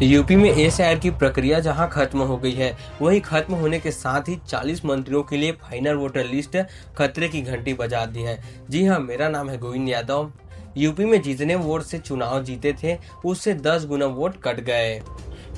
UP में SIR की प्रक्रिया जहां खत्म हो गई है, वहीं खत्म होने के साथ ही 40 मंत्रियों के लिए फाइनल वोटर लिस्ट खतरे की घंटी बजा दी है। जी हां, मेरा नाम है गोविंद यादव। यूपी में जितने वोट से चुनाव जीते थे, उससे 10 गुना वोट कट गए।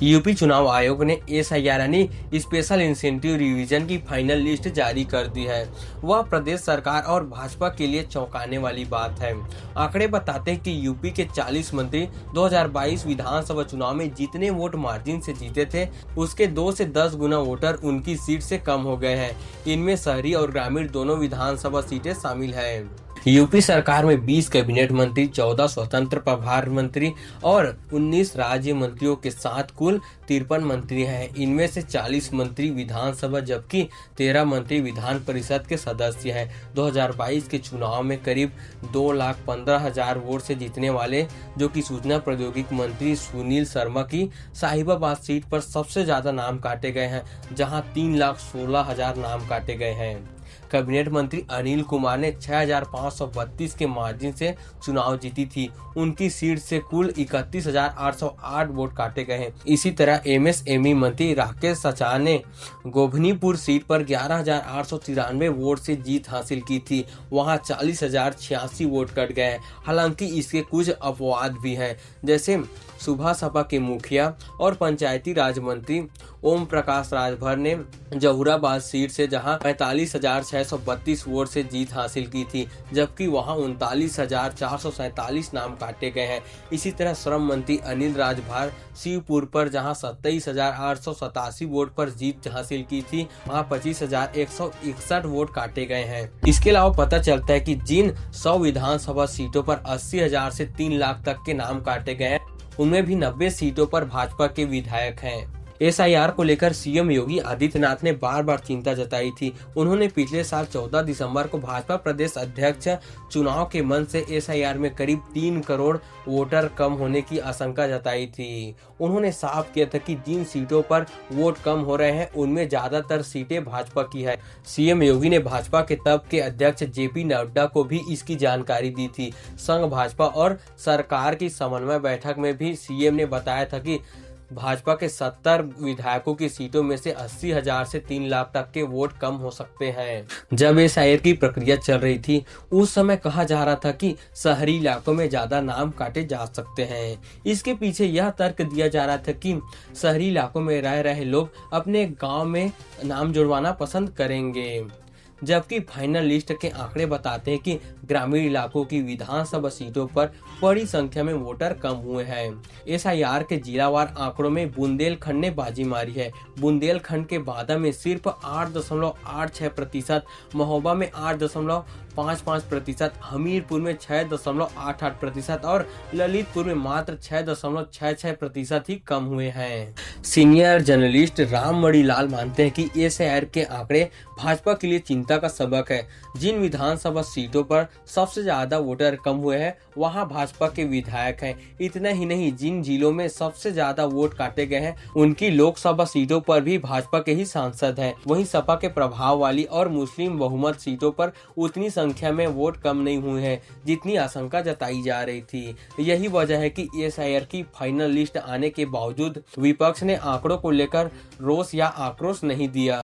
यूपी चुनाव आयोग ने एसआईआर यानी स्पेशल इंसेंटिव रिवीजन की फाइनल लिस्ट जारी कर दी है। वह प्रदेश सरकार और भाजपा के लिए चौंकाने वाली बात है। आंकड़े बताते हैं कि यूपी के 40 मंत्री 2022 विधानसभा चुनाव में जितने वोट मार्जिन से जीते थे, उसके 2 से 10 गुना वोटर उनकी सीट से कम हो गए हैं। इनमें शहरी और ग्रामीण दोनों विधानसभा सीटें शामिल हैं। यूपी सरकार में 20 कैबिनेट मंत्री, 14 स्वतंत्र प्रभार मंत्री और 19 राज्य मंत्रियों के साथ कुल 53 मंत्री हैं। इनमें से 40 मंत्री विधानसभा जबकि 13 मंत्री विधान परिषद के सदस्य हैं। 2022 के चुनाव में करीब 2,15,000 वोट से जीतने वाले, जो कि सूचना प्रौद्योगिकी मंत्री सुनील शर्मा की साहिबाबाद सीट पर सबसे ज्यादा नाम काटे गए हैं, जहां 3,16,000 नाम काटे गए हैं। कैबिनेट मंत्री अनिल कुमार ने 6,532 के मार्जिन से चुनाव जीती थी। उनकी सीट से कुल 31,808 वोट काटे गए हैं। इसी तरह एमएसएमई मंत्री राकेश सचा ने गोभनीपुर सीट पर 11,893 वोट से जीत हासिल की थी। वहां 40,086 वोट कट गए हैं। हालांकि इसके कुछ अपवाद भी हैं, जैसे सुबह सपा के मुखिया और पंचायती राज मंत्री ओम प्रकाश राजभर ने जहूराबाद सीट से जहां 45,632 वोट से जीत हासिल की थी, जबकि वहां 39,447 नाम काटे गए हैं। इसी तरह श्रम मंत्री अनिल राजभर शिवपुर पर जहां 27,887 वोट पर जीत हासिल की थी, वहां 25,161 वोट काटे गए हैं। इसके अलावा पता चलता है कि जिन 100 विधानसभा सीटों पर 80,000 से 3 लाख तक के नाम काटे गए हैं, उनमें भी 90 सीटों पर भाजपा के विधायक हैं। एसआईआर को लेकर सीएम योगी आदित्यनाथ ने बार बार चिंता जताई थी। उन्होंने पिछले साल 14 दिसंबर को भाजपा प्रदेश अध्यक्ष चुनाव के मन से एसआईआर में करीब 3 करोड़ वोटर कम होने की आशंका जताई थी। उन्होंने साफ किया था कि जिन सीटों पर वोट कम हो रहे हैं, उनमें ज्यादातर सीटें भाजपा की है। सीएम योगी ने भाजपा के तब के अध्यक्ष जेपी नड्डा को भी इसकी जानकारी दी थी। संघ भाजपा और सरकार की समन्वय बैठक में भी सीएम ने बताया था कि भाजपा के 70 विधायकों की सीटों में से 80,000 से 3 लाख तक के वोट कम हो सकते हैं। जब एसआईआर की प्रक्रिया चल रही थी, उस समय कहा जा रहा था कि शहरी इलाकों में ज्यादा नाम काटे जा सकते हैं। इसके पीछे यह तर्क दिया जा रहा था कि शहरी इलाकों में रह रहे लोग अपने गांव में नाम जुड़वाना पसंद करेंगे, जबकि फाइनल लिस्ट के आंकड़े बताते हैं कि ग्रामीण इलाकों की विधानसभा सीटों पर बड़ी संख्या में वोटर कम हुए हैं। एसआईआर के जिलावार आंकड़ों में बुंदेलखंड ने बाजी मारी है। बुंदेलखंड के बादा में सिर्फ 8.86%, महोबा में 8.55%, हमीरपुर में 6.88% और ललितपुर में मात्र 6.66% ही कम हुए हैं। सीनियर जर्नलिस्ट राममणि लाल मानते हैं कि एसआईआर के आंकड़े भाजपा के लिए चिंता का सबक है। जिन विधानसभा सीटों पर सबसे ज्यादा वोटर कम हुए हैं, वहां भाजपा के विधायक हैं। इतना ही नहीं, जिन जिलों में सबसे ज्यादा वोट काटे गए हैं, उनकी लोकसभा सीटों पर भी भाजपा के ही सांसद हैं। वहीं सपा के प्रभाव वाली और मुस्लिम बहुमत सीटों पर उतनी संख्या में वोट कम नहीं हुए हैं जितनी आशंका जताई जा रही थी। यही वजह है कि एसआईआर की फाइनल लिस्ट आने के बावजूद विपक्ष ने आंकड़ों को लेकर रोष या आक्रोश नहीं दिया।